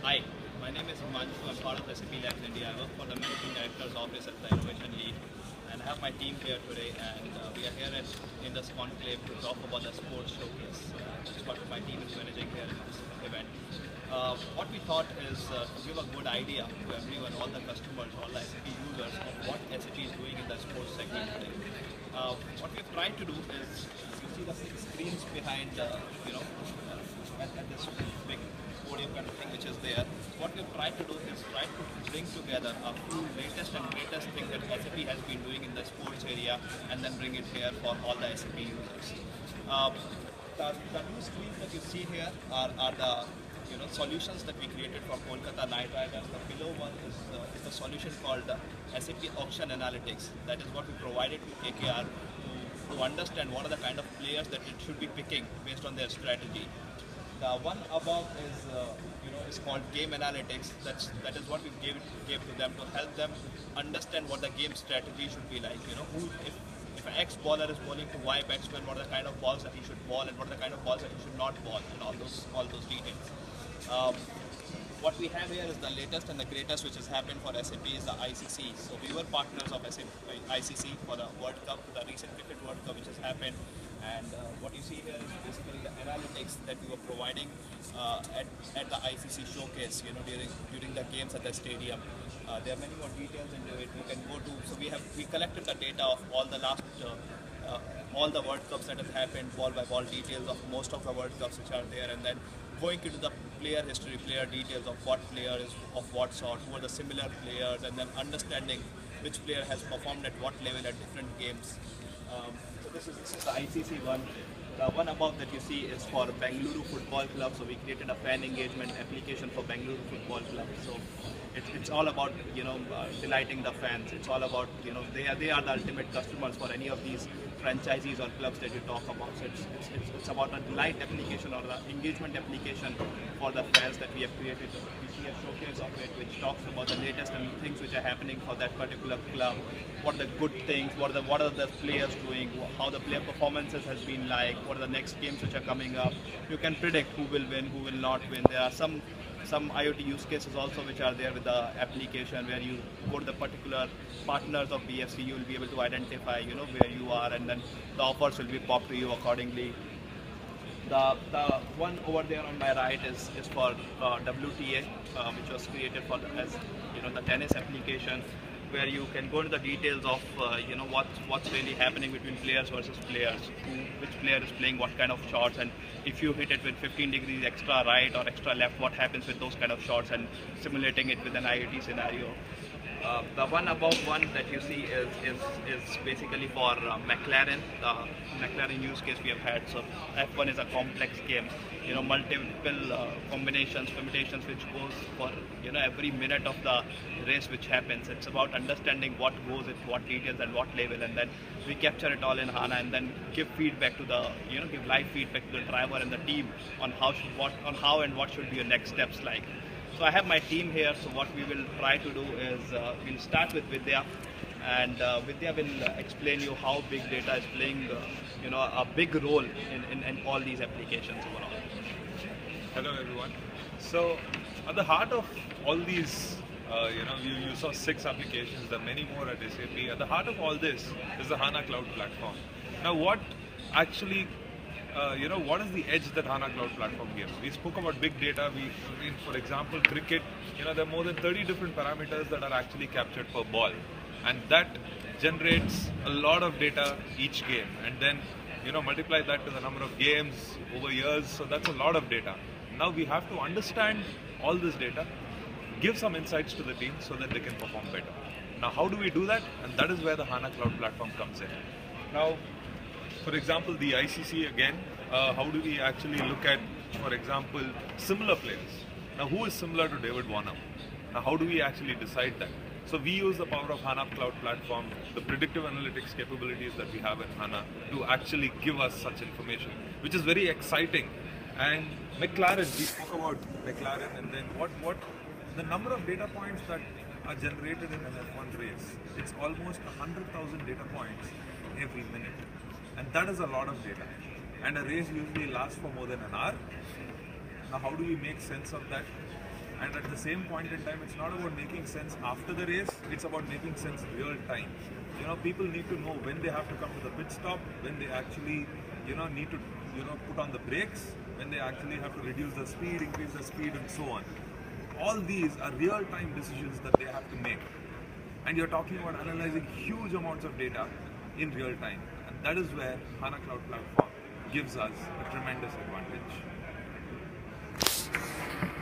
Hi, my name is Himanshu. I'm part of SAP Labs India. I work for the Managing Director's Office at the Innovation Lead, and I have my team here today. And we are here in this conclave to talk about the sports showcase. Which is what my team is managing here in this event. What we thought is to give a good idea to everyone, all the customers, all the SAP users, of what SAP is doing in the sports segment today. What we've tried to do is, you see the big screens behind, at this big podium kind of thing which is there. What we've tried to do is try to bring together a few latest and greatest things that SAP has been doing in the sports area and then bring it here for all the SAP users. The new screens that you see here are the solutions that we created for Kolkata Knight Riders. The below one is a solution called SAP Auction Analytics. That is what we provided to KKR to understand what are the kind of players that it should be picking based on their strategy. The one above is called Game Analytics. That is what we gave to them to help them understand what the game strategy should be like. If an X bowler is bowling to Y batsman, what are the kind of balls that he should bowl and what are the kind of balls that he should not bowl, and all those details. What we have here is the latest and the greatest which has happened for SAP is the ICC. So we were partners of SAP ICC for the World Cup, the recent Cricket World Cup which has happened. And what you see here is basically the analytics that we were providing at the ICC showcase, during the games at the stadium. There are many more details into it. We can go to. So we collected the data of all the last. All the World Cups that have happened, ball by ball details of most of the World Cups which are there, and then going into the player history, player details of what player is of what sort, who are the similar players, and then understanding which player has performed at what level at different games. So this is the ICC one. The one above that you see is for Bengaluru Football Club. So we created a fan engagement application for Bengaluru Football Club. So it's all about delighting the fans. It's all about they are the ultimate customers for any of these franchisees or clubs that you talk about. So it's about a delight application or the engagement application for the fans that we have created. We see a showcase of it which talks about the latest and things which are happening for that particular club. What are the good things? What are the players doing? How the player performances has been like? What are the next games which are coming up? You can predict who will win, who will not win. There are some IoT use cases also which are there with the application where you go to the particular partners of BFC, you will be able to identify where you are, and then the offers will be popped to you accordingly. The one over there on my right is for WTA, which was created for the tennis application, where you can go into the details of what's really happening between players versus players, which player is playing what kind of shots, and if you hit it with 15 degrees extra right or extra left, what happens with those kind of shots, and simulating it with an IoT scenario. The one above one that you see is basically for McLaren. The McLaren use case we have had. So F1 is a complex game, multiple combinations, permutations which goes for every minute of the race which happens. It's about understanding what goes at what details and what level, and then we capture it all in HANA and then give feedback to the give live feedback to the driver and the team on how and what should be your next steps like. So I have my team here, so what we will try to do is we'll start with Vidya, and Vidya will explain you how big data is playing a big role in all these applications overall. Hello everyone. So at the heart of all these, you saw 6 applications, there are many more at SAP. At the heart of all this is the HANA Cloud Platform. Now what actually what is the edge that HANA Cloud Platform gives? We spoke about big data. For example, cricket, there are more than 30 different parameters that are actually captured per ball. And that generates a lot of data each game. And then, multiply that to the number of games over years. So that's a lot of data. Now we have to understand all this data, give some insights to the team so that they can perform better. Now, how do we do that? And that is where the HANA Cloud Platform comes in. Now, for example, the ICC again, how do we actually look at, for example, similar players? Now, who is similar to David Warner? Now, how do we actually decide that? So we use the power of HANA Cloud Platform, the predictive analytics capabilities that we have in HANA to actually give us such information, which is very exciting. And McLaren, we spoke about McLaren, and then what the number of data points that are generated in an F1 race, it's almost 100,000 data points every minute. And that is a lot of data. And a race usually lasts for more than an hour. Now, how do we make sense of that? And at the same point in time, it's not about making sense after the race, it's about making sense real time. People need to know when they have to come to the pit stop, when they actually, need to, put on the brakes, when they actually have to reduce the speed, increase the speed, and so on. All these are real time decisions that they have to make. And you're talking about analyzing huge amounts of data in real time. And that is where HANA Cloud Platform gives us a tremendous advantage.